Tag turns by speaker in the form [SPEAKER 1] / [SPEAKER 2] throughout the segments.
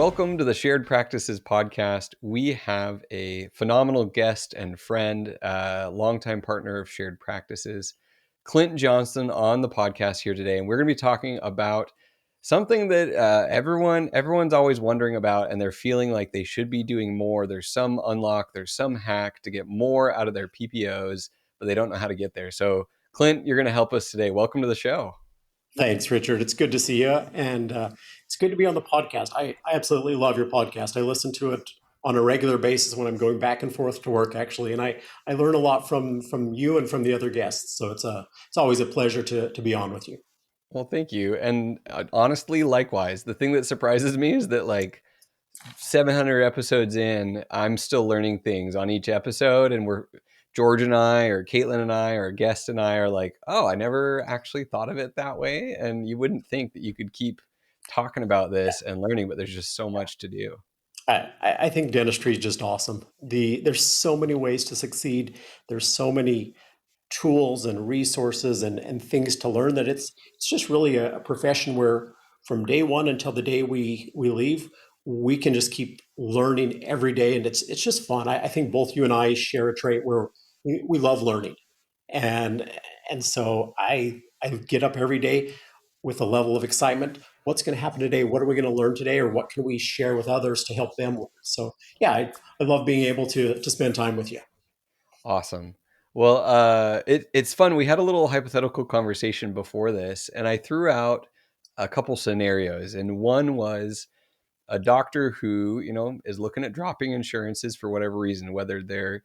[SPEAKER 1] Welcome to the Shared Practices podcast. We have a phenomenal guest and friend, longtime partner of Shared Practices, Clint Johnson, on the podcast here today, and we're going to be talking about something that everyone's always wondering about, and they're feeling like they should be doing more. There's some unlock, there's some hack to get more out of their PPOs, but they don't know how to get there. So, Clint, you're going to help us today. Welcome to the show.
[SPEAKER 2] Thanks, Richard. It's good to see you. And it's good to be on the podcast. I absolutely love your podcast. I listen to it on a regular basis when I'm going back and forth to work, actually. And I learn a lot from you and from the other guests. So it's always a pleasure to be on with you.
[SPEAKER 1] Well, thank you. And honestly, likewise, the thing that surprises me is that like 700 episodes in, I'm still learning things on each episode. And George and I, or Caitlin and I, or a guest and I are like, oh, I never actually thought of it that way. And you wouldn't think that you could keep talking about this and learning, but there's just so much to do.
[SPEAKER 2] I think dentistry is just awesome. There's so many ways to succeed. There's so many tools and resources and things to learn that it's just really a profession where from day one until the day we leave, we can just keep learning every day, and it's just fun. I think both you and I share a trait where we love learning, and and so I get up every day with a level of excitement. What's going to happen today? What are we going to learn today, or what can we share with others to help them learn? So yeah, I love being able to spend time with you.
[SPEAKER 1] Awesome. Well, it's fun. We had a little hypothetical conversation before this, and I threw out a couple scenarios, and one was a doctor who, is looking at dropping insurances for whatever reason, whether they're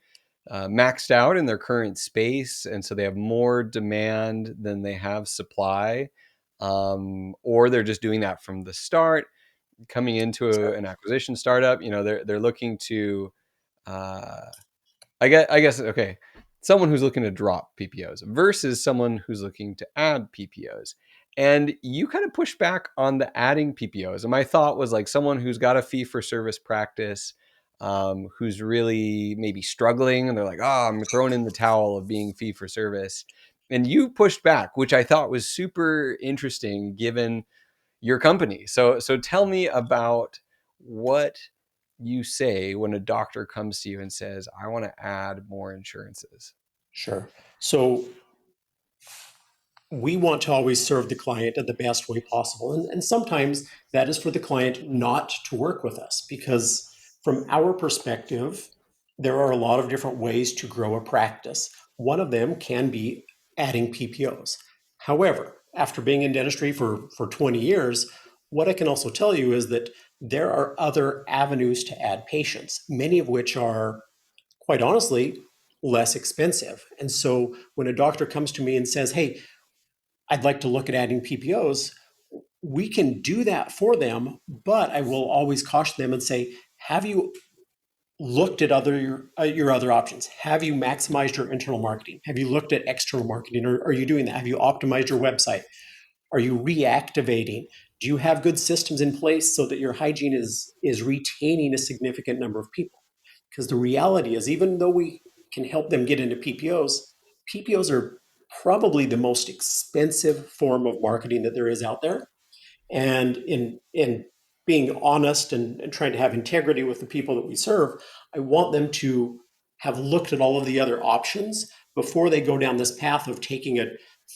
[SPEAKER 1] maxed out in their current space, and so they have more demand than they have supply, or they're just doing that from the start, coming into an acquisition startup. They're looking to, uh, I guess, okay, someone who's looking to drop PPOs versus someone who's looking to add PPOs. And you kind of push back on the adding PPOs. And my thought was like someone who's got a fee for service practice, who's really maybe struggling, and they're like, oh, I'm throwing in the towel of being fee for service. And you pushed back, which I thought was super interesting given your company. So tell me about what you say when a doctor comes to you and says, I want to add more insurances.
[SPEAKER 2] Sure. So we want to always serve the client in the best way possible. And sometimes that is for the client not to work with us because, from our perspective, there are a lot of different ways to grow a practice. One of them can be adding PPOs. However, after being in dentistry for 20 years, what I can also tell you is that there are other avenues to add patients, many of which are, quite honestly, less expensive. And so when a doctor comes to me and says, hey, I'd like to look at adding PPOs, we can do that for them, but I will always caution them and say, have you looked at your other options? Have you maximized your internal marketing? Have you looked at external marketing? Or are you doing that? Have you optimized your website? Are you reactivating? Do you have good systems in place so that your hygiene is retaining a significant number of people? Because the reality is, even though we can help them get into PPOs are probably the most expensive form of marketing that there is out there. And in being honest and trying to have integrity with the people that we serve, I want them to have looked at all of the other options before they go down this path of taking a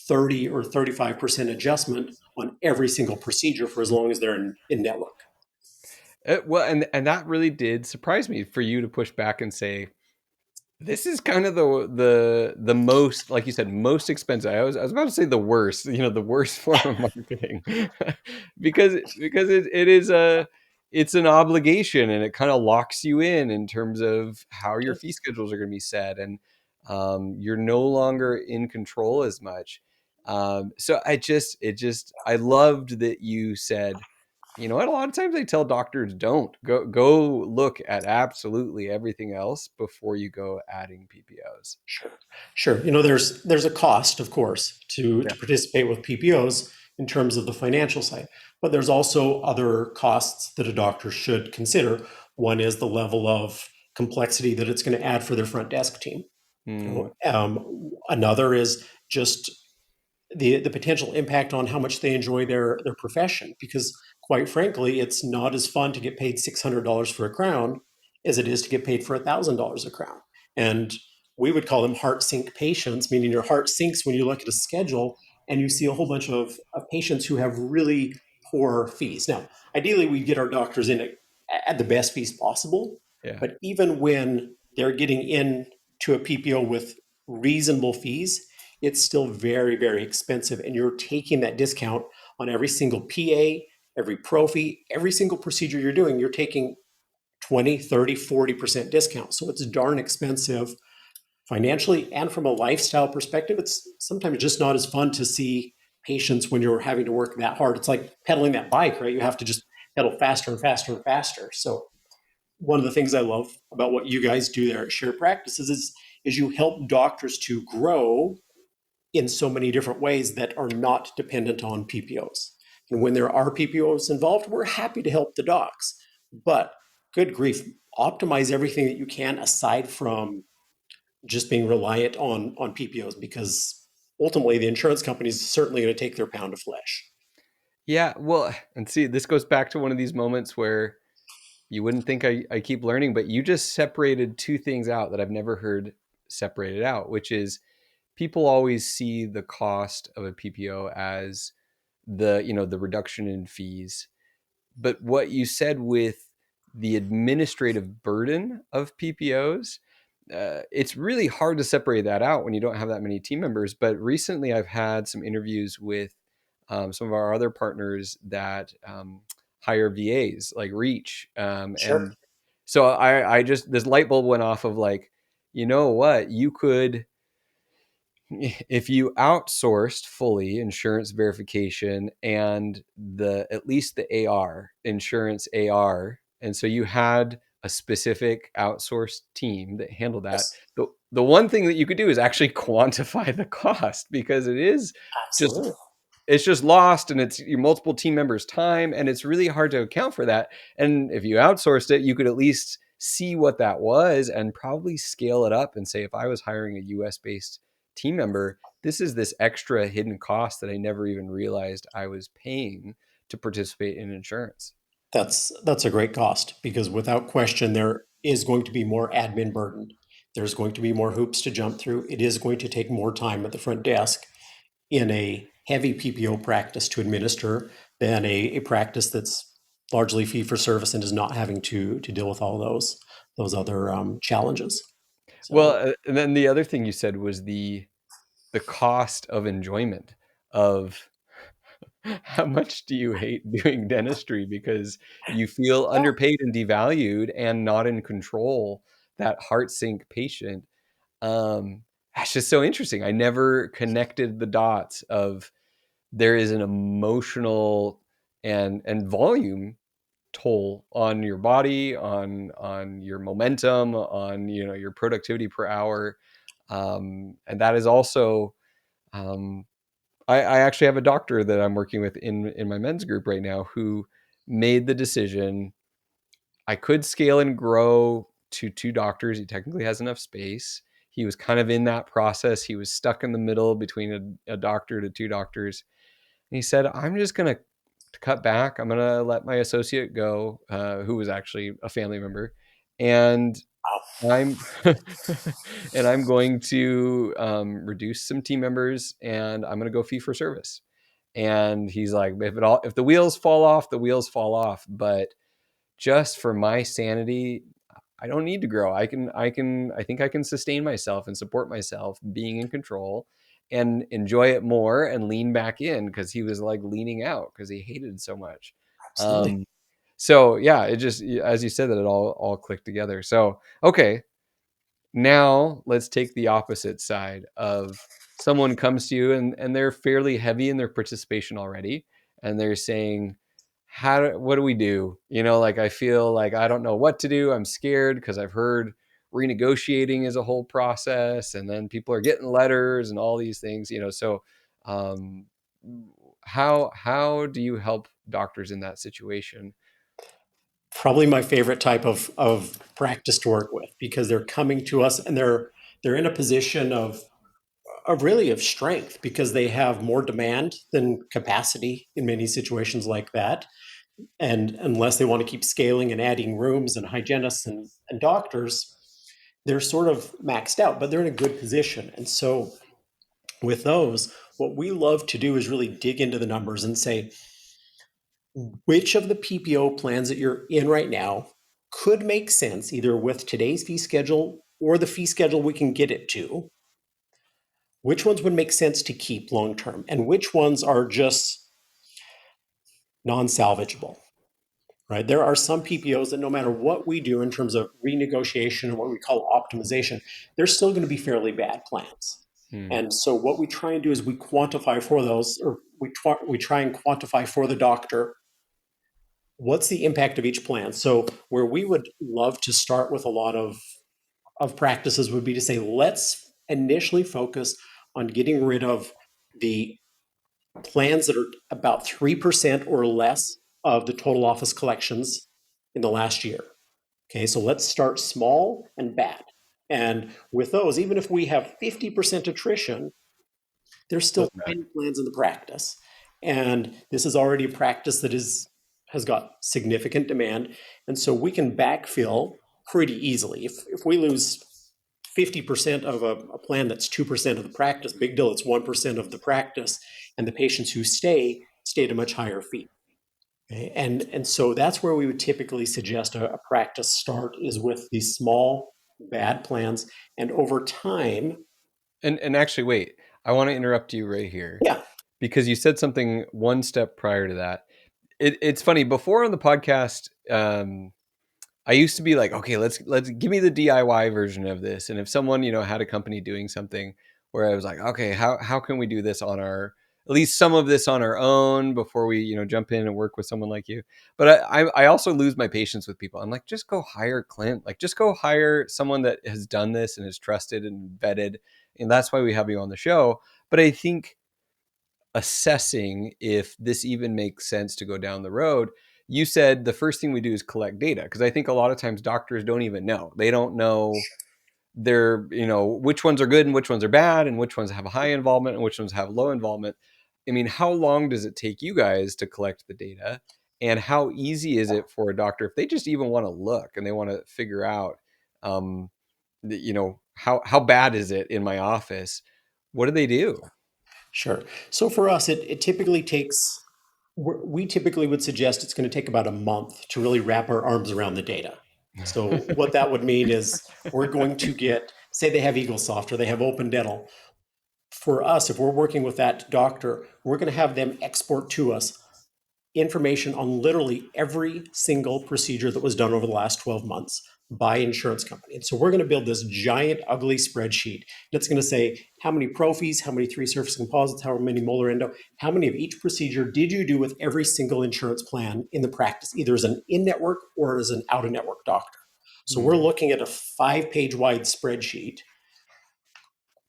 [SPEAKER 2] 30 or 35% adjustment on every single procedure for as long as they're in network.
[SPEAKER 1] Well, and that really did surprise me for you to push back and say, this is kind of the most, like you said, most expensive. I was about to say the worst, the worst form of marketing, because it is it's an obligation, and it kind of locks you in terms of how your fee schedules are going to be set, and you're no longer in control as much. So I loved that you said, you know what? A lot of times I tell doctors, don't go look at absolutely everything else before you go adding PPOs.
[SPEAKER 2] Sure, sure. There's a cost, of course, to
[SPEAKER 1] Yeah.
[SPEAKER 2] participate with PPOs in terms of the financial side, but there's also other costs that a doctor should consider. One is the level of complexity that it's going to add for their front desk team.
[SPEAKER 1] Hmm.
[SPEAKER 2] Another is just the potential impact on how much they enjoy their profession. Because quite frankly, it's not as fun to get paid $600 for a crown as it is to get paid for $1,000 a crown. And we would call them heart sink patients, meaning your heart sinks when you look at a schedule and you see a whole bunch of patients who have really poor fees. Now, ideally, we get our doctors in at the best fees possible,
[SPEAKER 1] Yeah.
[SPEAKER 2] but even when they're getting in to a PPO with reasonable fees, it's still very, very expensive. And you're taking that discount on every single PA, every prophy, every single procedure you're doing, you're taking 20, 30, 40% discount. So it's darn expensive financially and from a lifestyle perspective. It's sometimes just not as fun to see patients when you're having to work that hard. It's like pedaling that bike, right? You have to just pedal faster and faster and faster. So one of the things I love about what you guys do there at Shared Practices is you help doctors to grow in so many different ways that are not dependent on PPOs. And when there are PPOs involved, we're happy to help the docs. But good grief, optimize everything that you can aside from just being reliant on PPOs, because ultimately the insurance company is certainly going to take their pound of flesh.
[SPEAKER 1] Yeah. Well, and see, this goes back to one of these moments where you wouldn't think I keep learning, but you just separated two things out that I've never heard separated out, which is people always see the cost of a PPO as the reduction in fees. But what you said with the administrative burden of PPOs, it's really hard to separate that out when you don't have that many team members. But recently, I've had some interviews with some of our other partners that hire VAs like Reach,
[SPEAKER 2] Sure.
[SPEAKER 1] and so I just this light bulb went off of like, you know what, you could if you outsourced fully insurance verification and the at least the AR insurance AR, and so you had a specific outsourced team that handled that.
[SPEAKER 2] Yes,
[SPEAKER 1] The one thing that you could do is actually quantify the cost because it is just
[SPEAKER 2] absolutely.
[SPEAKER 1] it's just lost and it's your multiple team members' time and it's really hard to account for that. And if you outsourced it, you could at least see what that was and probably scale it up and say, if I was hiring a US based team member, this is this extra hidden cost that I never even realized I was paying to participate in insurance.
[SPEAKER 2] That's a great cost, because without question there is going to be more admin burden. There's going to be more hoops to jump through. It is going to take more time at the front desk in a heavy PPO practice to administer than a practice that's largely fee for service and is not having to deal with all those other challenges.
[SPEAKER 1] Well,
[SPEAKER 2] So
[SPEAKER 1] and then the other thing you said was the cost of enjoyment of how much do you hate doing dentistry because you feel
[SPEAKER 2] yeah,
[SPEAKER 1] underpaid and devalued and not in control that heart sink patient. That's just so interesting. I never connected the dots of there is an emotional and volume toll on your body, on your momentum, on your productivity per hour, and that is also um, I actually have a doctor that I'm working with in my men's group right now who made the decision. I could scale and grow to two doctors. He technically has enough space. He was kind of in that process. He was stuck in the middle between a doctor to two doctors. And he said, I'm just going to cut back. I'm going to let my associate go, who was actually a family member. And
[SPEAKER 2] wow,
[SPEAKER 1] I'm and I'm going to reduce some team members, and I'm going to go fee for service. And he's like, if the wheels fall off, the wheels fall off. But just for my sanity, I don't need to grow. I think I can sustain myself and support myself being in control and enjoy it more and lean back in because he was like leaning out because he hated it so much.
[SPEAKER 2] absolutely.
[SPEAKER 1] Um, so yeah, it just as you said that it all clicked together. So okay, now let's take the opposite side of someone comes to you and they're fairly heavy in their participation already and they're saying what do we do, like I feel like I don't know what to do, I'm scared because I've heard renegotiating is a whole process and then people are getting letters and all these things, so um, how do you help doctors in that situation?
[SPEAKER 2] Probably my favorite type of practice to work with, because they're coming to us and they're in a position of really of strength, because they have more demand than capacity in many situations like that. And unless they want to keep scaling and adding rooms and hygienists and doctors, they're sort of maxed out, but they're in a good position. And so with those, what we love to do is really dig into the numbers and say, which of the PPO plans that you're in right now could make sense either with today's fee schedule or the fee schedule we can get it to? Which ones would make sense to keep long term? And which ones are just non salvageable? Right? There are some PPOs that no matter what we do in terms of renegotiation and what we call optimization, they're still going to be fairly bad plans.
[SPEAKER 1] Hmm.
[SPEAKER 2] And so what we try and do is we quantify for those, or we try and quantify for the doctor what's the impact of each plan. So where we would love to start with a lot of practices would be to say, let's initially focus on getting rid of the plans that are about 3% or less of the total office collections in the last year. Okay, so let's start small and bad. And with those, even if we have 50% attrition, there's still
[SPEAKER 1] Doesn't matter.
[SPEAKER 2] 10 plans in the practice. And this is already a practice that has got significant demand. And so we can backfill pretty easily. If we lose 50% of a plan that's 2% of the practice, big deal, it's 1% of the practice. And the patients who stay at a much higher fee. Okay? And so that's where we would typically suggest a practice start is with these small, bad plans. And over time,
[SPEAKER 1] And actually, wait, I want to interrupt you right here
[SPEAKER 2] yeah,
[SPEAKER 1] because you said something one step prior to that. It's funny. Before on the podcast, I used to be like, okay, let's give me the DIY version of this. And if someone, had a company doing something where I was like, okay, how can we do this on our at least some of this on our own before we, jump in and work with someone like you. But I also lose my patience with people. I'm like, just go hire Clint. Like, just go hire someone that has done this and is trusted and vetted. And that's why we have you on the show. But I think assessing if this even makes sense to go down the road, you said the first thing we do is collect data, because I think a lot of times doctors don't even know. They don't know which ones are good and which ones are bad and which ones have high involvement and which ones have low involvement. I mean, how long does it take you guys to collect the data, and how easy is it for a doctor if they just even want to look and they want to figure out um how bad is it in my office? What do they do?
[SPEAKER 2] sure. So for us, it typically takes, we typically would suggest it's going to take about a month to really wrap our arms around the data. So what that would mean is we're going to get, say they have EagleSoft or they have Open Dental. For us, if we're working with that doctor, we're going to have them export to us information on literally every single procedure that was done over the last 12 months by insurance company. And so we're going to build this giant, ugly spreadsheet. And it's going to say how many prophies, how many three surface composites, how many molar endo, how many of each procedure did you do with every single insurance plan in the practice, either as an in-network or as an out-of-network doctor. So we're
[SPEAKER 1] Hmm.
[SPEAKER 2] looking at a 5-page wide spreadsheet,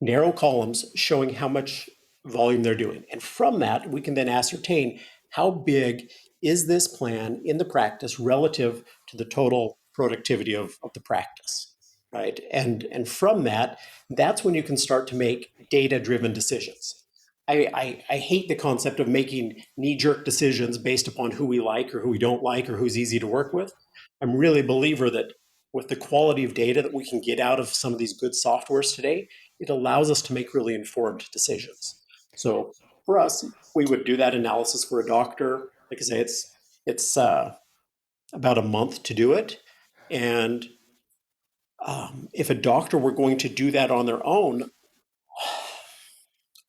[SPEAKER 2] narrow columns showing how much volume they're doing. And from that, we can then ascertain how big is this plan in the practice relative to the total productivity of the practice, right? And from that, that's when you can start to make data-driven decisions. I hate the concept of making knee-jerk decisions based upon who we like or who we don't like or who's easy to work with. I'm really a believer that with the quality of data that we can get out of some of these good softwares today, it allows us to make really informed decisions. So for us, we would do that analysis for a doctor. Like I say, it's about a month to do it, and if a doctor were going to do that on their own,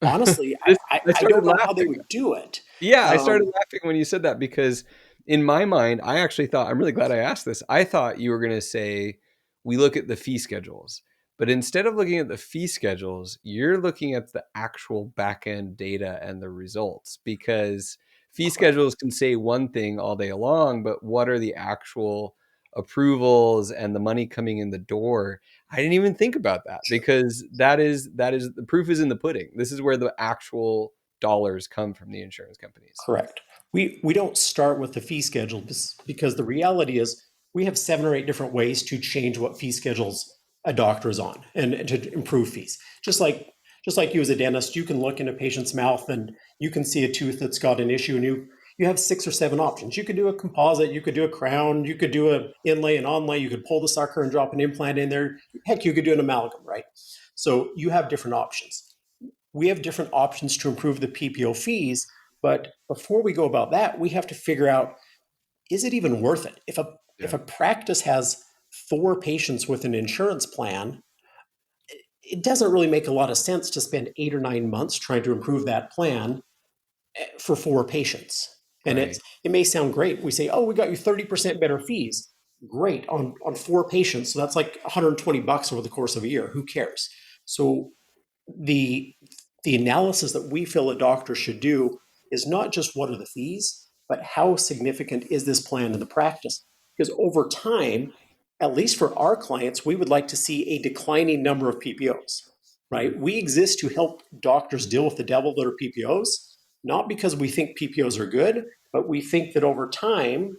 [SPEAKER 2] honestly,
[SPEAKER 1] This I
[SPEAKER 2] I
[SPEAKER 1] started
[SPEAKER 2] don't know how they
[SPEAKER 1] laughing.
[SPEAKER 2] would do it.
[SPEAKER 1] Yeah, I started
[SPEAKER 2] Um,
[SPEAKER 1] laughing when you said that because in my mind, I actually thought, I'm really glad I asked this. I thought you were going to say, we look at the fee schedules. But instead of looking at the fee schedules, you're looking at the actual back end data and the results, because fee schedules can say one thing all day long, but what are the actual approvals and the money coming in the door? I didn't even think about that,
[SPEAKER 2] sure.
[SPEAKER 1] because that is the proof is in the pudding. This is where the actual dollars come from the insurance companies.
[SPEAKER 2] Correct. We don't start with the fee schedule because the reality is we have 7 or 8 different ways to change what fee schedules a doctor is on and to improve fees. Just like you as a dentist, you can look in a patient's mouth and you can see a tooth that's got an issue and you have 6 or 7 options. You could do a composite, you could do a crown, you could do an inlay, an onlay, you could pull the sucker and drop an implant in there. Heck, you could do an amalgam, right? So you have different options. We have different options to improve the PPO fees, but before we go about that, we have to figure out, is it even worth it? If
[SPEAKER 1] Yeah.
[SPEAKER 2] a practice has 4 patients with an insurance plan, it doesn't really make a lot of sense to spend 8 or 9 months trying to improve that plan for 4 patients. And
[SPEAKER 1] Right.
[SPEAKER 2] it may sound great. We say, oh, we got you 30% better fees. Great on 4 patients. So that's like $120 over the course of a year. Who cares? So the the analysis that we feel a doctor should do is not just what are the fees, but how significant is this plan in the practice? Because over time, at least for our clients, we would like to see a declining number of PPOs, right? We exist to help doctors deal with the devil that are PPOs, not because we think PPOs are good, but we think that over time,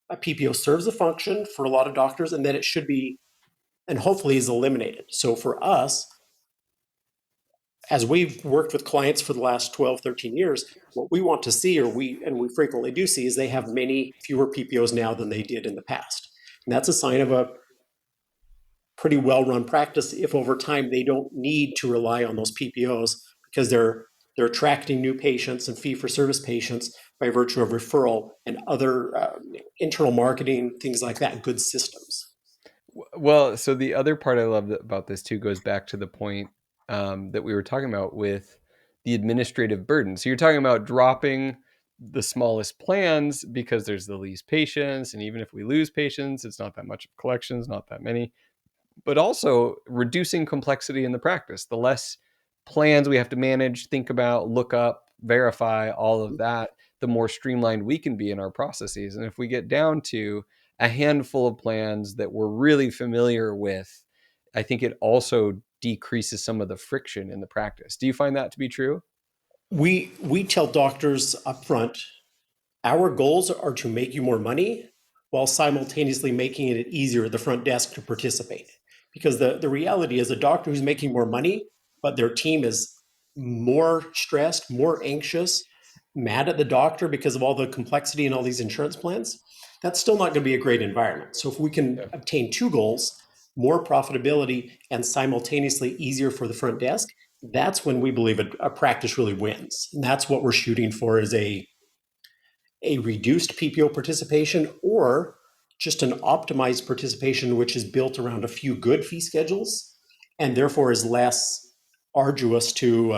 [SPEAKER 2] a PPO serves a function for a lot of doctors and that it should be, and hopefully is eliminated. So for us, as we've worked with clients for the last 12, 13 years, what we want to see, we frequently do see, is they have many fewer PPOs now than they did in the past. And that's a sign of a pretty well-run practice if over time they don't need to rely on those PPOs because they're attracting new patients and fee-for-service patients by virtue of referral and other internal marketing, things like that, good systems.
[SPEAKER 1] Well, so the other part I love about this too goes back to the point that we were talking about with the administrative burden. So you're talking about dropping the smallest plans because there's the least patients, and even if we lose patients, it's not that much of collections, not that many, but also reducing complexity in the practice. The less plans we have to manage, think about, look up, verify, all of that, the more streamlined we can be in our processes. And if we get down to a handful of plans that we're really familiar with, I think it also decreases some of the friction in the practice. Do you find that to be true?
[SPEAKER 2] We tell doctors up front, our goals are to make you more money while simultaneously making it easier at the front desk to participate. Because the reality is a doctor who's making more money, but their team is more stressed, more anxious, mad at the doctor because of all the complexity in all these insurance plans, that's still not going to be a great environment. So if we can
[SPEAKER 1] Yeah.
[SPEAKER 2] obtain 2 goals, more profitability and simultaneously easier for the front desk, that's when we believe a practice really wins. And that's what we're shooting for, is a reduced PPO participation or just an optimized participation, which is built around a few good fee schedules and therefore is less arduous to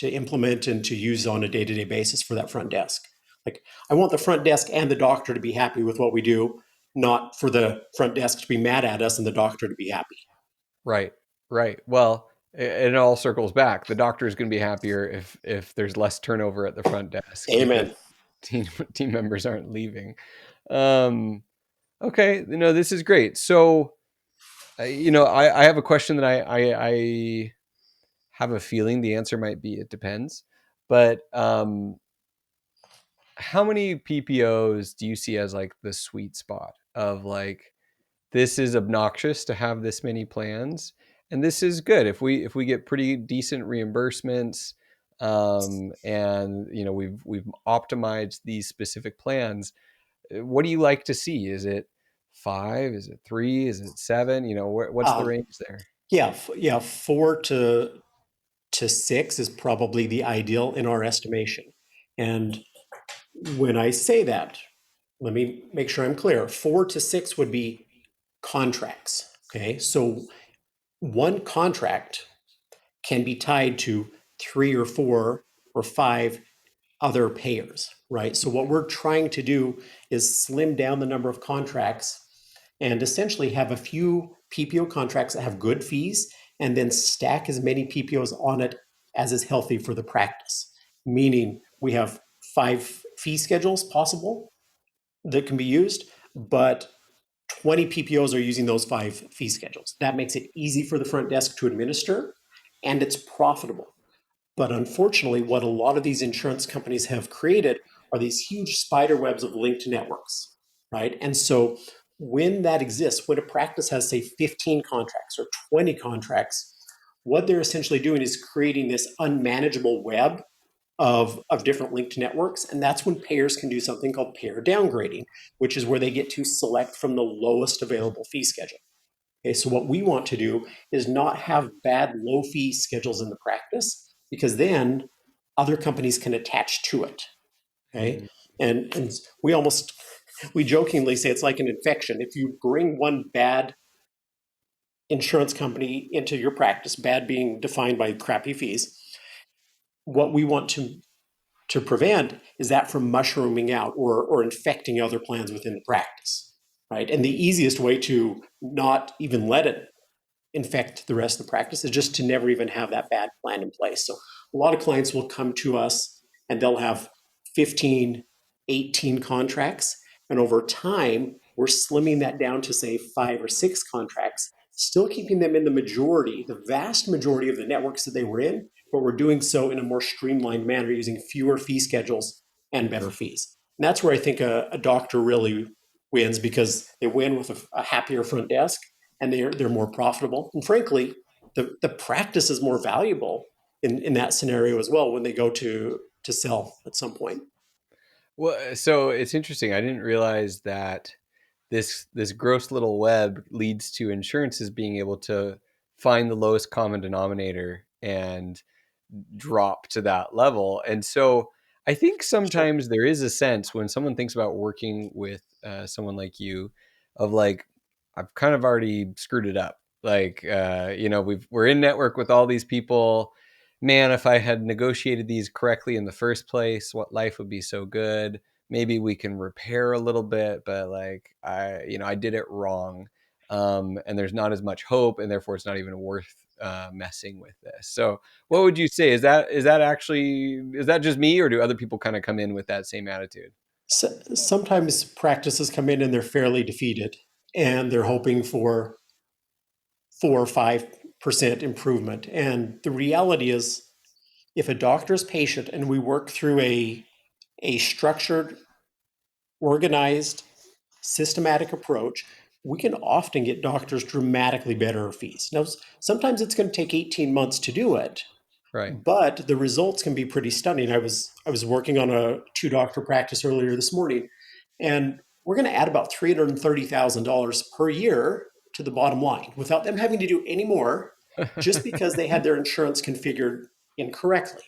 [SPEAKER 2] implement and to use on a day-to-day basis for that front desk. Like, I want the front desk and the doctor to be happy with what we do, not for the front desk to be mad at us and the doctor to be happy.
[SPEAKER 1] Right. Right. Well, it all circles back. The doctor is going to be happier if there's less turnover at the front desk because
[SPEAKER 2] Amen.
[SPEAKER 1] team members aren't leaving. Um, okay, this is great. So, I have a question that I have a feeling the answer might be it depends. But how many PPOs do you see as like the sweet spot of like this is obnoxious to have this many plans, and this is good if we get pretty decent reimbursements, and we've optimized these specific plans. What do you like to see? Is it 5? Is it 3? Is it 7? What's the
[SPEAKER 2] Um,
[SPEAKER 1] range there?
[SPEAKER 2] yeah, 4 to 6 is probably the ideal in our estimation. And when I say that, let me make sure I'm clear. 4 to 6 would be contracts. Okay. So one contract can be tied to 3 or 4 or 5 other payers, right? So what we're trying to do is slim down the number of contracts and essentially have a few PPO contracts that have good fees and then stack as many PPOs on it as is healthy for the practice. Meaning we have 5 fee schedules possible that can be used, but 20 PPOs are using those 5 fee schedules. That makes it easy for the front desk to administer and it's profitable. But unfortunately, what a lot of these insurance companies have created are these huge spider webs of linked networks, right? And so when that exists, when a practice has, say, 15 contracts or 20 contracts, what they're essentially doing is creating this unmanageable web of different linked networks. And that's when payers can do something called payer downgrading, which is where they get to select from the lowest available fee schedule. Okay, so what we want to do is not have bad low fee schedules in the practice, because then other companies can attach to it. Okay.
[SPEAKER 1] Mm,
[SPEAKER 2] And we jokingly say it's like an infection. If you bring one bad insurance company into your practice, bad being defined by crappy fees, what we want to prevent is that from mushrooming out or infecting other plans within the practice, right? And the easiest way to not even let it infect the rest of the practice is just to never even have that bad plan in place. So a lot of clients will come to us and they'll have 15, 18 contracts. And over time, we're slimming that down to say 5 or 6 contracts, still keeping them in the majority, the vast majority of the networks that they were in, but we're doing so in a more streamlined manner using fewer fee schedules and better fees. And that's where I think a doctor really wins, because they win with a happier front desk and they're more profitable. And frankly, the practice is more valuable in that scenario as well when they go to sell at some point.
[SPEAKER 1] well, so it's interesting. I didn't realize that this gross little web leads to insurances being able to find the lowest common denominator and drop to that level. And so I think
[SPEAKER 2] Sure.
[SPEAKER 1] sometimes there is a sense when someone thinks about working with someone like you of like, I've kind of already screwed it up. Like, we're in network with all these people. Man, if I had negotiated these correctly in the first place, what life would be so good. Maybe we can repair a little bit, but like I did it wrong. And there's not as much hope, and therefore it's not even worth messing with this. So what would you say? Is that just me, or do other people kind of come in with that same attitude?
[SPEAKER 2] So, sometimes practices come in and they're fairly defeated and they're hoping for 4 or 5% improvement. And the reality is, if a doctor's patient and we work through a structured, organized, systematic approach, we can often get doctors dramatically better fees. Now, sometimes it's going to take 18 months to do it,
[SPEAKER 1] Right.
[SPEAKER 2] but the results can be pretty stunning. I was working on a 2 doctor practice earlier this morning, and we're going to add about $330,000 per year to the bottom line without them having to do any more, just because they had their insurance configured incorrectly.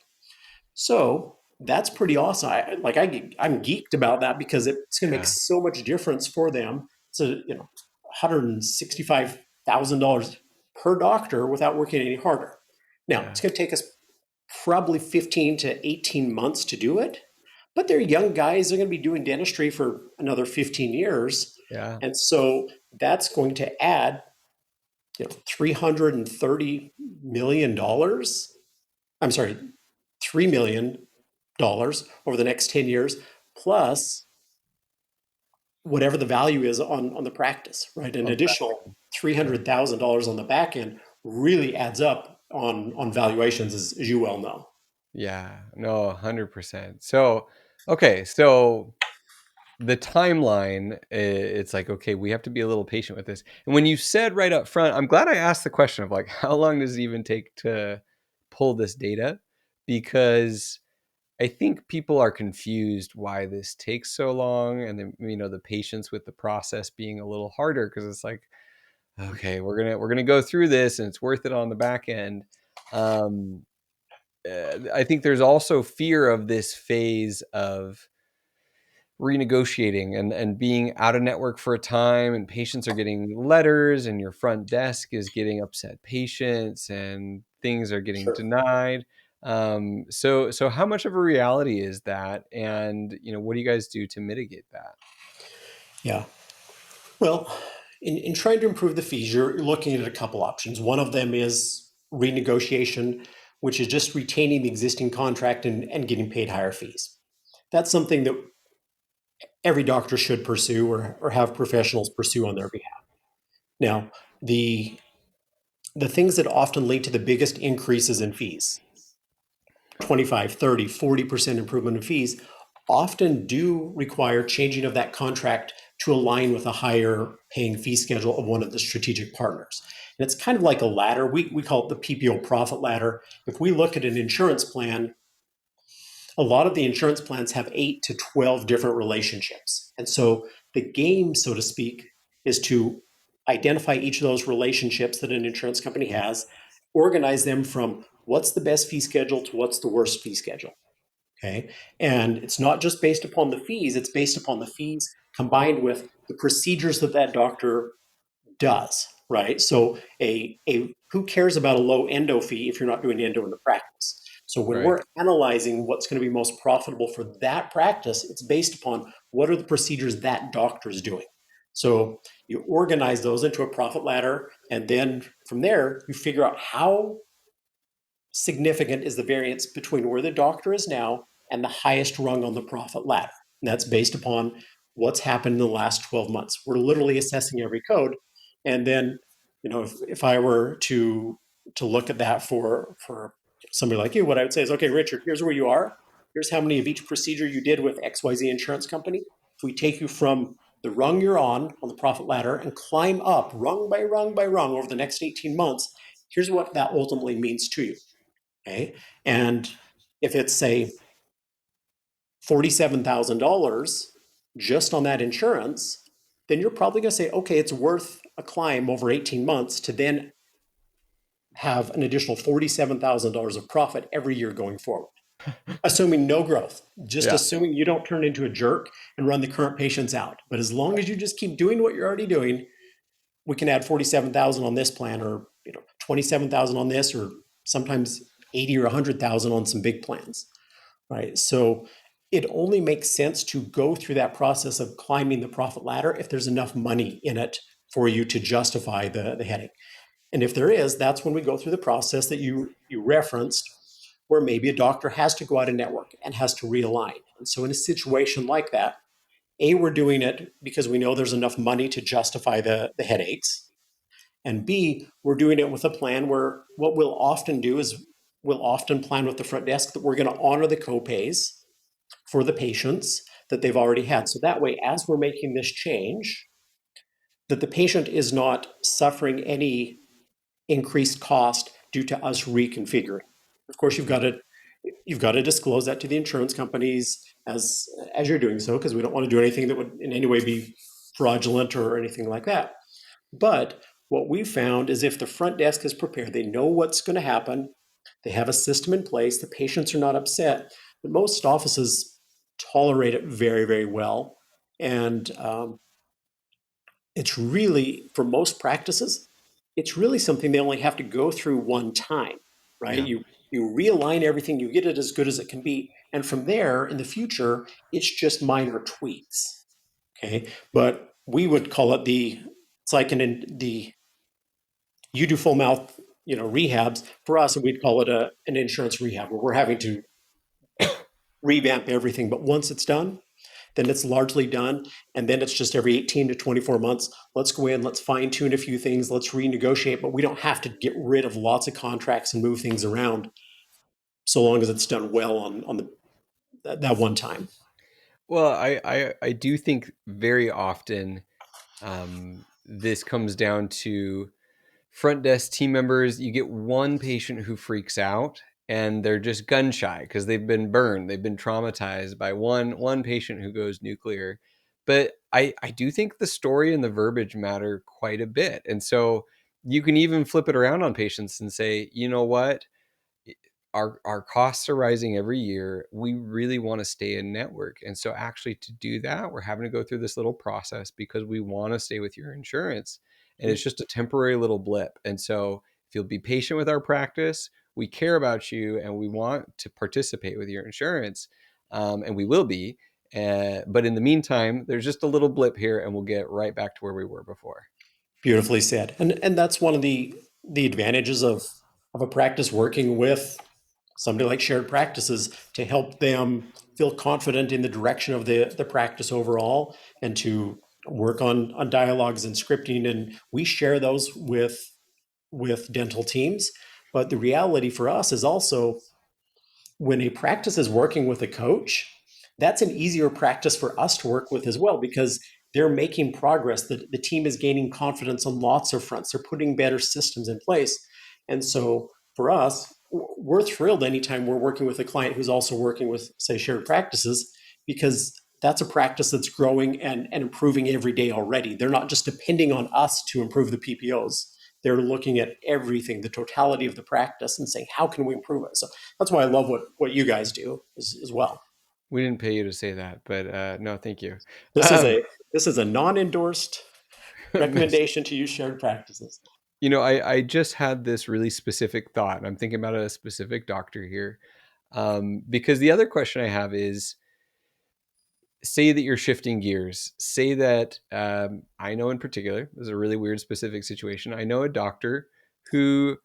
[SPEAKER 2] So that's pretty awesome. I'm geeked about that because it's going to make
[SPEAKER 1] Yeah.
[SPEAKER 2] so much difference for them. So $165,000 per doctor without working any harder. Now
[SPEAKER 1] Yeah.
[SPEAKER 2] it's going to take us probably 15 to 18 months to do it, but they're young guys. They're going to be doing dentistry for another 15 years,
[SPEAKER 1] Yeah.
[SPEAKER 2] and so that's going to add $330 million. I'm sorry, $3 million over the next 10 years, plus whatever the value is on the practice, right? An
[SPEAKER 1] On the back
[SPEAKER 2] additional
[SPEAKER 1] end. Yeah.
[SPEAKER 2] $300,000 on the back end really adds up on valuations, as you well know.
[SPEAKER 1] Yeah. No, 100%. So, okay. So the timeline, it's like, okay, we have to be a little patient with this. And when you said right up front, I'm glad I asked the question of like, how long does it even take to pull this data? Because I think people are confused why this takes so long, and then the patience with the process being a little harder because it's like, okay, we're gonna go through this, and it's worth it on the back end. Um, I think there's also fear of this phase of renegotiating and being out of network for a time, and patients are getting letters, and your front desk is getting upset patients, and things are getting
[SPEAKER 2] Sure.
[SPEAKER 1] denied. So how much of a reality is that, and what do you guys do to mitigate that?
[SPEAKER 2] Yeah. Well, in trying to improve the fees, you're looking at a couple options. One of them is renegotiation, which is just retaining the existing contract and getting paid higher fees. That's something that every doctor should pursue or have professionals pursue on their behalf. Now, the things that often lead to the biggest increases in fees, 25, 30, 40% improvement in fees, often do require changing of that contract to align with a higher paying fee schedule of one of the strategic partners. And it's kind of like a ladder. We call it the PPO profit ladder. If we look at an insurance plan, A lot of the insurance plans have 8 to 12 different relationships. And so the game, so to speak, is to identify each of those relationships that an insurance company has, organize them from what's the best fee schedule to what's the worst fee schedule. Okay. And it's not just based upon the fees, it's based upon the fees combined with the procedures that that doctor does, right? So a who cares about a low endo fee if you're not doing endo in the practice? So when
[SPEAKER 1] Right.
[SPEAKER 2] we're analyzing what's going to be most profitable for that practice, it's based upon what are the procedures that doctor is doing. So you organize those into a profit ladder, and then from there you figure out how significant is the variance between where the doctor is now and the highest rung on the profit ladder. And that's based upon what's happened in the last 12 months. We're literally assessing every code. And then, if I were to look at that for somebody like you, what I would say is, okay, Richard, here's where you are. Here's how many of each procedure you did with XYZ insurance company. If we take you from the rung you're on the profit ladder and climb up rung by rung by rung over the next 18 months, here's what that ultimately means to you. Okay. And if it's, say, $47,000 just on that insurance, then you're probably going to say, okay, it's worth a climb over 18 months to then have an additional $47,000 of profit every year going forward, assuming no growth, just
[SPEAKER 1] Yeah.
[SPEAKER 2] assuming you don't turn into a jerk and run the current patients out. But as long as you just keep doing what you're already doing, we can add 47,000 on this plan, or 27,000 on this, or sometimes 80 or 100,000 on some big plans. Right. So it only makes sense to go through that process of climbing the profit ladder if there's enough money in it for you to justify the headache. And if there is, that's when we go through the process that you referenced, where maybe a doctor has to go out of network and has to realign. And so in a situation like that, A, we're doing it because we know there's enough money to justify the headaches. And B, we're doing it with a plan where what we'll often do is we'll often plan with the front desk that we're going to honor the copays for the patients that they've already had. So that way, as we're making this change, that the patient is not suffering any increased cost due to us reconfiguring. Of course, you've got to disclose that to the insurance companies as you're doing so, because we don't want to do anything that would in any way be fraudulent or anything like that. But what we found is if the front desk is prepared, they know what's going to happen, they have a system in place, the patients are not upset, but most offices tolerate it very, very well. And it's really, for most practices, it's really something they only have to go through one time, right?
[SPEAKER 1] Yeah.
[SPEAKER 2] You realign everything, you get it as good as it can be. And from there, in the future, it's just minor tweaks. Okay. But we would call it it's like the you do full mouth, rehabs. For us, we'd call it an insurance rehab, where we're having to revamp everything. But once it's done, then it's largely done. And then it's just every 18 to 24 months. Let's go in, let's fine tune a few things, let's renegotiate, but we don't have to get rid of lots of contracts and move things around so long as it's done well on that one time.
[SPEAKER 1] Well, I do think very often this comes down to front desk team members. You get one patient who freaks out and they're just gun shy because they've been burned, they've been traumatized by one patient who goes nuclear. But I do think the story and the verbiage matter quite a bit. And so you can even flip it around on patients and say, you know what, our costs are rising every year. We really want to stay in network. And so actually to do that, we're having to go through this little process because we want to stay with your insurance. And it's just a temporary little blip. And so if you'll be patient with our practice, we care about you and we want to participate with your insurance. And we will be. But in the meantime, there's just a little blip here and we'll get right back to where we were before.
[SPEAKER 2] Beautifully said. And that's one of the advantages of a practice working with somebody like shared practices, to help them feel confident in the direction of the practice overall, and to work on dialogues and scripting. And we share those with dental teams. But the reality for us is also, when a practice is working with a coach, that's an easier practice for us to work with as well, because they're making progress. The team is gaining confidence on lots of fronts. They're putting better systems in place. And so for us, we're thrilled anytime we're working with a client who's also working with, say, shared practices, because that's a practice that's growing and improving every day already. They're not just depending on us to improve the PPOs. They're looking at everything, the totality of the practice, and saying, how can we improve it? So that's why I love what you guys do as well.
[SPEAKER 1] We didn't pay you to say that, but no, thank you.
[SPEAKER 2] This is
[SPEAKER 1] Um,
[SPEAKER 2] a this is a non-endorsed recommendation to use shared practices.
[SPEAKER 1] I just had this really specific thought, and I'm thinking about a specific doctor here. Because the other question I have is, say that you're shifting gears. Say that I know in particular, this is a really weird specific situation. I know a doctor who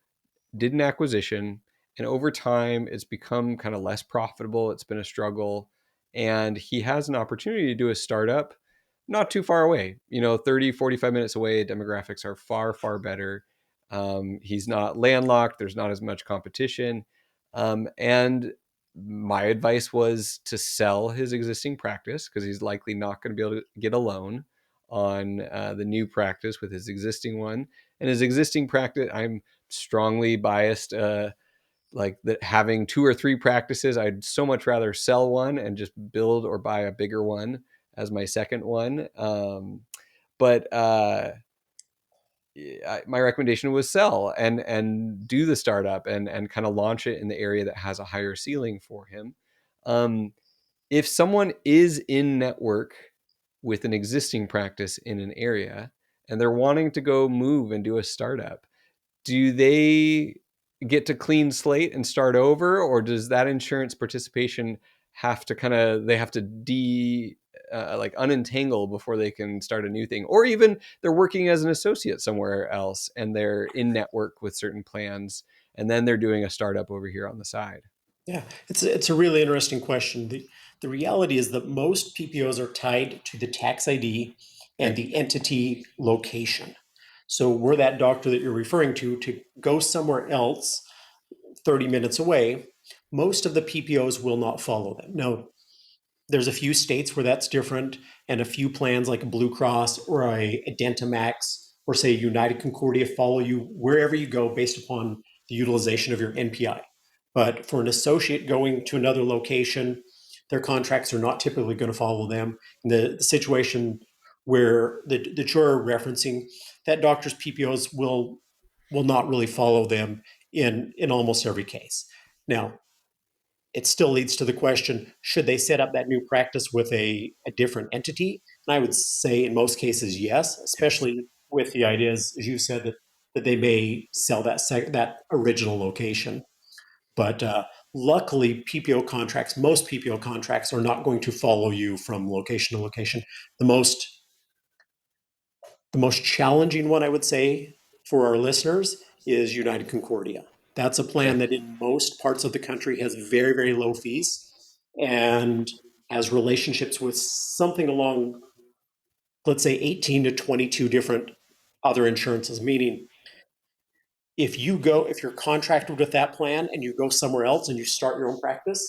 [SPEAKER 1] did an acquisition, and over time it's become kind of less profitable. It's been a struggle, and he has an opportunity to do a startup not too far away, 30, 45 minutes away. Demographics are far, far better. He's not landlocked. There's not as much competition. And my advice was to sell his existing practice, because he's likely not going to be able to get a loan on the new practice with his existing one. And his existing practice, I'm strongly biased, like that, having two or three practices. I'd so much rather sell one and just build or buy a bigger one as my second one. But my recommendation was sell and do the startup and kind of launch it in the area that has a higher ceiling for him. Um, if someone is in network with an existing practice in an area and they're wanting to go move and do a startup, do they get to clean slate and start over, or does that insurance participation have to they have to like unentangle before they can start a new thing? Or even they're working as an associate somewhere else and they're in network with certain plans, and then they're doing a startup over here on the side.
[SPEAKER 2] Yeah, it's a really interesting question. The reality is that most PPOs are tied to the tax ID and
[SPEAKER 1] Okay.
[SPEAKER 2] the entity location. So were that doctor that you're referring to go somewhere else 30 minutes away, most of the PPOs will not follow them. Now, there's a few states where that's different, and a few plans like a Blue Cross or a Dentamax or say United Concordia follow you wherever you go based upon the utilization of your NPI. But for an associate going to another location, their contracts are not typically going to follow them. In the situation where that you're referencing, that doctor's PPOs will not really follow them in almost every case. Now, it still leads to the question, should they set up that new practice with a different entity? And I would say in most cases, yes,
[SPEAKER 1] Yes.
[SPEAKER 2] especially with the ideas, as you said, that they may sell that original location. But luckily, PPO contracts, most PPO contracts are not going to follow you from location to location. The most the most challenging one, I would say, for our listeners is United Concordia. That's a
[SPEAKER 1] Okay.
[SPEAKER 2] plan that in most parts of the country has very, very low fees and has relationships with something along, let's say, 18 to 22 different other insurances, meaning if you're contracted with that plan and you go somewhere else and you start your own practice,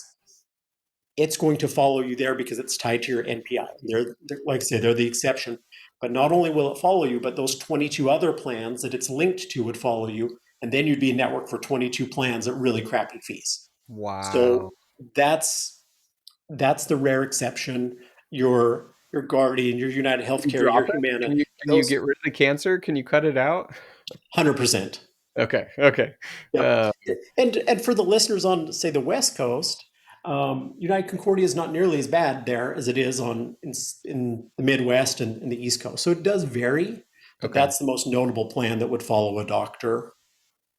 [SPEAKER 2] it's going to follow you there because it's tied to your NPI. They're like I say, they're the exception. But not only will it follow you, but those 22 other plans that it's linked to would follow you. And then you'd be a network for 22 plans at really crappy fees.
[SPEAKER 1] Wow.
[SPEAKER 2] So that's that's the rare exception. Your Guardian, your United
[SPEAKER 1] Can you
[SPEAKER 2] Healthcare,
[SPEAKER 1] drop
[SPEAKER 2] your
[SPEAKER 1] it?
[SPEAKER 2] Humana,
[SPEAKER 1] Can you
[SPEAKER 2] those
[SPEAKER 1] get rid of the cancer? Can you cut it out?
[SPEAKER 2] 100%.
[SPEAKER 1] Okay. Okay.
[SPEAKER 2] Yep.
[SPEAKER 1] Uh,
[SPEAKER 2] And for the listeners on, say, the West Coast, United Concordia is not nearly as bad there as it is in the Midwest and the East Coast. So it does vary, but
[SPEAKER 1] okay.
[SPEAKER 2] that's the most notable plan that would follow a doctor.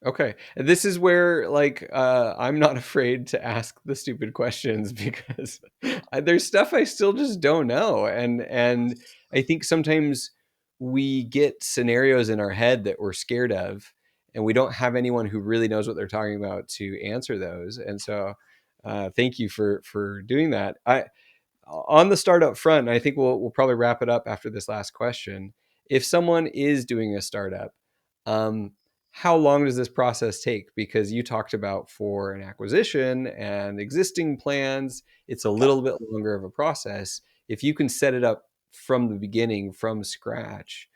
[SPEAKER 1] Okay. And this is where, like, I'm not afraid to ask the stupid questions because there's stuff I still just don't know. And I think sometimes we get scenarios in our head that we're scared of, and we don't have anyone who really knows what they're talking about to answer those. And so thank you for doing that. I On the startup front, and I think we'll probably wrap it up after this last question. If someone is doing a startup, um, how long does this process take? Because you talked about for an acquisition and existing plans, it's a
[SPEAKER 2] Yeah,
[SPEAKER 1] little bit longer of a process. If you can set it up from the beginning, from scratch,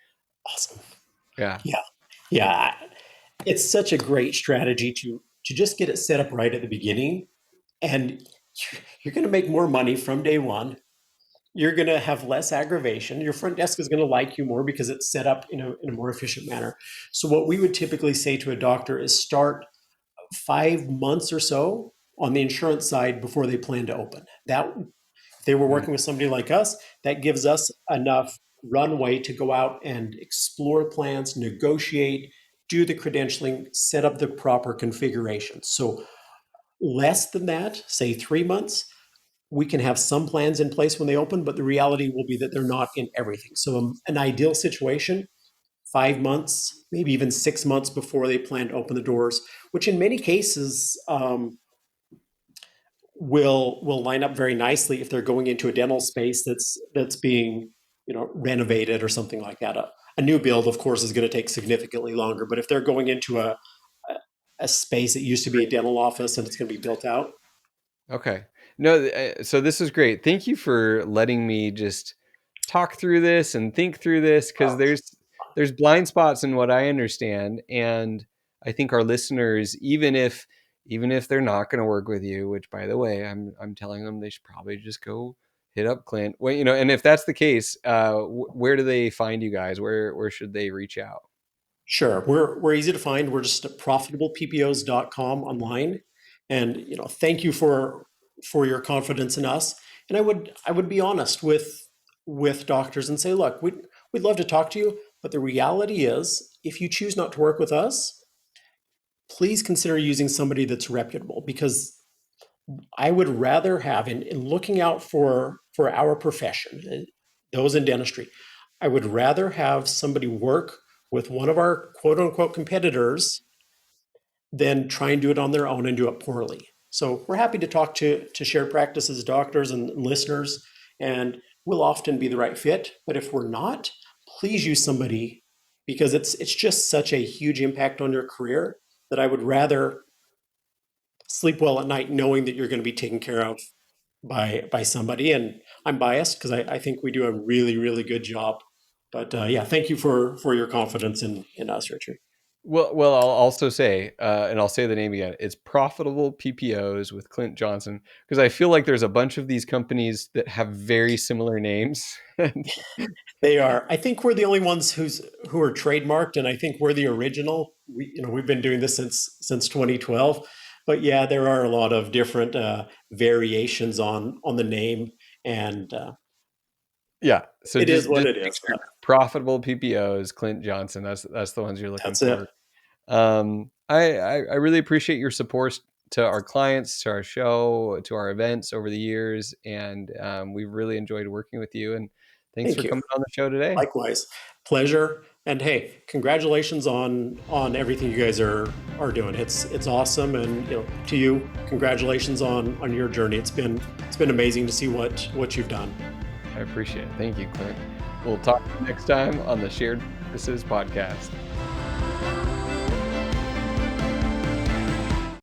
[SPEAKER 2] awesome.
[SPEAKER 1] yeah,
[SPEAKER 2] Yeah, yeah. It's such a great strategy to just get it set up right at the beginning. And you're going to make more money from day one. You're going to have less aggravation. Your front desk is going to like you more because it's set up in a more efficient manner. So what we would typically say to a doctor is start 5 months or so on the insurance side before they plan to open. That if they were
[SPEAKER 1] Mm,
[SPEAKER 2] working with somebody like us, that gives us enough runway to go out and explore plans, negotiate, do the credentialing, set up the proper configuration. So less than that, say 3 months, we can have some plans in place when they open, but the reality will be that they're not in everything. So an ideal situation, 5 months, maybe even 6 months before they plan to open the doors, which in many cases will line up very nicely if they're going into a dental space that's being renovated or something like that. A new build, of course, is going to take significantly longer, but if they're going into a space that used to be a dental office and it's going to be built out.
[SPEAKER 1] okay. No, so this is great. Thank you for letting me just talk through this and think through this, because there's blind spots in what I understand, and I think our listeners, even if they're not going to work with you, which by the way, I'm telling them they should probably just go hit up Clint. Well, and if that's the case, where do they find you guys? Where should they reach out?
[SPEAKER 2] Sure. We're easy to find. We're just at profitableppos.com online. And thank you for your confidence in us. And I would be honest with doctors and say, look, we'd love to talk to you, but the reality is if you choose not to work with us, please consider using somebody that's reputable, because I would rather have in looking out for our profession, those in dentistry, I would rather have somebody work with one of our quote unquote competitors than try and do it on their own and do it poorly. So we're happy to talk to shared practices doctors and listeners, and we'll often be the right fit. But if we're not, please use somebody, because it's just such a huge impact on your career that I would rather sleep well at night knowing that you're going to be taken care of by somebody. And I'm biased because I think we do a really, really good job. But yeah, thank you for your confidence in us, Richard.
[SPEAKER 1] Well, I'll also say, and I'll say the name again. It's Profitable PPOs with Clint Johnson, because I feel like there's a bunch of these companies that have very similar names.
[SPEAKER 2] They are. I think we're the only ones who are trademarked, and I think we're the original. We've been doing this since 2012. But yeah, there are a lot of different variations on the name, and
[SPEAKER 1] Yeah, so
[SPEAKER 2] it is
[SPEAKER 1] just
[SPEAKER 2] what
[SPEAKER 1] make
[SPEAKER 2] it is.
[SPEAKER 1] sure Profitable PPOs, Clint Johnson. That's the ones you're looking
[SPEAKER 2] That's it.
[SPEAKER 1] for. I really appreciate your support to our clients, to our show, to our events over the years, and we've really enjoyed working with you. And thanks for
[SPEAKER 2] Thank you.
[SPEAKER 1] coming on the show today.
[SPEAKER 2] Likewise, pleasure. And hey, congratulations on everything you guys are doing. It's awesome, and to you, congratulations on your journey. It's been amazing to see what you've done.
[SPEAKER 1] I appreciate it. Thank you, Clint. We'll talk to you next time on the Shared Services Podcast.